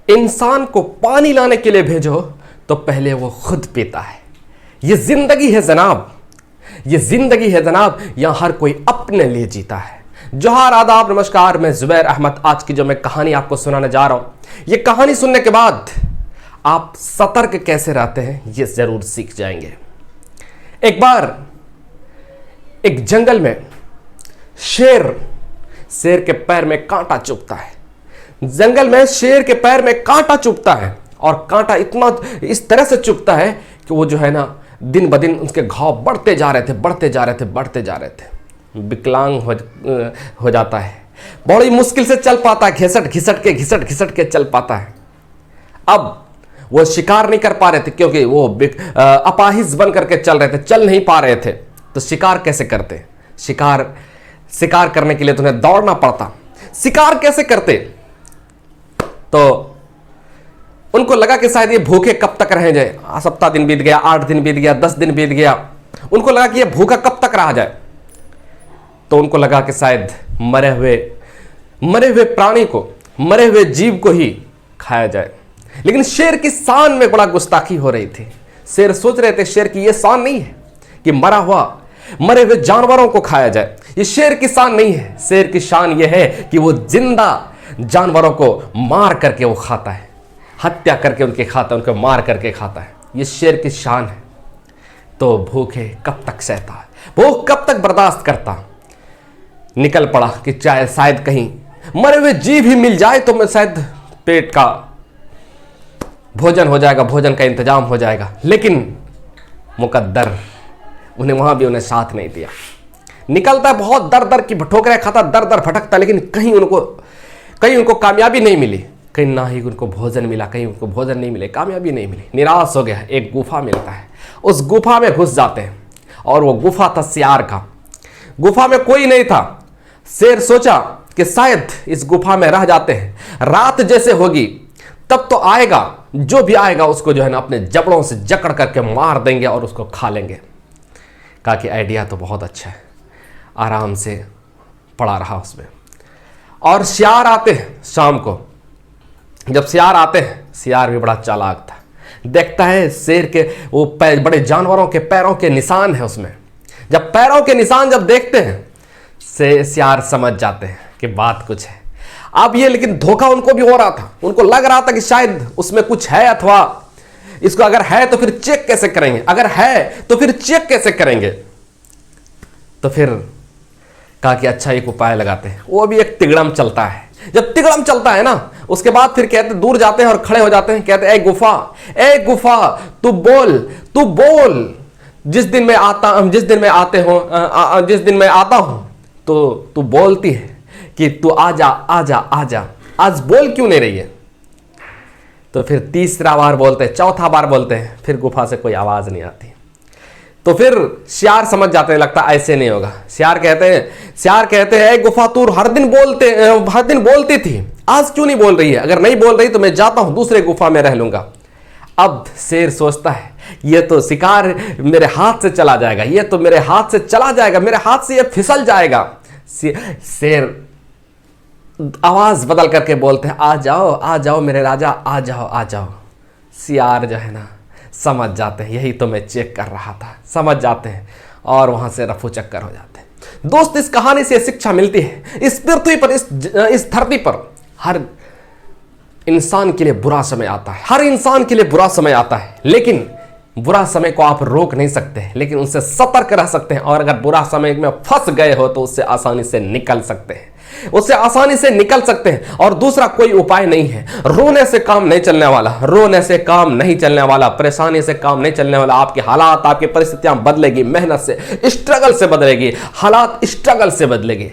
इंसान को पानी लाने के लिए भेजो तो पहले वो खुद पीता है। ये जिंदगी है जनाब, ये जिंदगी है जनाब, यहां हर कोई अपने लिए जीता है। जोहार, आदाब, नमस्कार, मैं जुबैर अहमद। आज की जो मैं कहानी आपको सुनाने जा रहा हूं, ये कहानी सुनने के बाद आप सतर्क कैसे रहते हैं ये जरूर सीख जाएंगे। एक बार एक जंगल में शेर के पैर में कांटा चुभता है। जंगल में शेर के पैर में कांटा चुभता है और कांटा इतना इस तरह से चुभता है कि वो जो है ना दिन ब दिन उसके घाव बढ़ते जा रहे थे। विकलांग हो जाता है, बड़ी मुश्किल से चल पाता है, घिसट के चल पाता है। अब वो शिकार नहीं कर पा रहे थे क्योंकि वो अपाहिज बन करके चल रहे थे, चल नहीं पा रहे थे। तो शिकार कैसे करते? शिकार करने के लिए तो उन्हें दौड़ना पड़ता। शिकार कैसे करते? तो उनको लगा कि शायद ये भूखे कब तक रह जाए। सप्ताह दिन बीत गया, 8 दिन बीत गया, 10 दिन बीत गया। उनको लगा कि ये भूखा कब तक रहा जाए। तो उनको लगा कि शायद मरे हुए प्राणी को, मरे हुए जीव को ही खाया जाए। लेकिन शेर की शान में बड़ा गुस्ताखी हो रही थी। शेर सोच रहे थे, शेर की यह शान नहीं है कि मरे हुए जानवरों को खाया जाए। ये शेर की शान नहीं है। शेर की शान यह है कि वो जिंदा जानवरों को मार करके वो खाता है, हत्या करके उनके खाता है, उनको मार करके खाता है। ये शेर की शान है। तो भूखे कब तक सहता है, भूख कब तक बर्दाश्त करता। निकल पड़ा कि चाहे शायद कहीं मरे हुए जीव ही मिल जाए तो मैं शायद पेट का भोजन हो जाएगा, भोजन का इंतजाम हो जाएगा। लेकिन मुकद्दर उन्हें वहां भी उन्हें साथ नहीं दिया। निकलता है, बहुत दर की ठोकरें खाता, दर भटकता, लेकिन कहीं उनको कामयाबी नहीं मिली। कहीं ना ही उनको भोजन मिला, कहीं उनको भोजन नहीं मिले, कामयाबी नहीं मिली। निराश हो गया। एक गुफा मिलता है, उस गुफा में घुस जाते हैं और वो गुफा था सियार का। गुफा में कोई नहीं था। शेर सोचा कि शायद इस गुफा में रह जाते हैं, रात जैसे होगी तब तो आएगा, जो भी आएगा उसको जो है ना अपने जबड़ों से जकड़ करके मार देंगे और उसको खा लेंगे। कहा कि आइडिया तो बहुत अच्छा है। आराम से पड़ा रहा उसमें। और सियार आते हैं शाम को। जब सियार आते हैं, सियार भी बड़ा चालाक था। देखता है शेर के वो बड़े जानवरों के पैरों के निशान है उसमें। जब पैरों के निशान जब देखते हैं, सियार समझ जाते हैं कि बात कुछ है। अब ये लेकिन धोखा उनको भी हो रहा था। उनको लग रहा था कि शायद उसमें कुछ है, अथवा इसको अगर है तो फिर चेक कैसे करेंगे, अगर है तो फिर चेक कैसे करेंगे। तो फिर कहा कि अच्छा एक उपाय लगाते हैं। वो भी एक तिगड़म चलता है। जब तिगड़म चलता है ना, उसके बाद फिर कहते दूर जाते हैं और खड़े हो जाते हैं। कहते ए गुफा तू बोल। जिस दिन मैं आता हूं तो तू बोलती है कि तू आजा। आज बोल क्यों नहीं रही है? तो फिर तीसरा बार बोलते हैं, चौथा बार बोलते हैं, फिर गुफा से कोई आवाज नहीं आती। तो फिर सियार समझ जाते हैं, लगता ऐसे नहीं होगा। सियार कहते हैं गुफा तू हर दिन बोलती थी, आज क्यों नहीं बोल रही है? अगर नहीं बोल रही तो मैं जाता हूं, दूसरे गुफा में रह लूंगा। अब शेर सोचता है ये तो शिकार मेरे हाथ से चला जाएगा, मेरे हाथ से ये फिसल जाएगा। शेर आवाज बदल करके बोलते हैं आ जाओ मेरे राजा, आ जाओ। सियार जो है ना समझ जाते हैं, यही तो मैं चेक कर रहा था। समझ जाते हैं और वहां से रफू चक्कर हो जाते हैं। दोस्त, इस कहानी से शिक्षा मिलती है, इस पृथ्वी पर, इस धरती पर हर इंसान के लिए बुरा समय आता है। लेकिन बुरा समय को आप रोक नहीं सकते, लेकिन उनसे सतर्क रह सकते हैं। और अगर बुरा समय में फंस गए हो तो उससे आसानी से निकल सकते हैं, और दूसरा कोई उपाय नहीं है। रोने से काम नहीं चलने वाला, परेशानी से काम नहीं चलने वाला। आपके हालात, आपकी परिस्थितियां बदलेगी, मेहनत से, स्ट्रगल से बदलेगी, हालात स्ट्रगल से बदलेगी।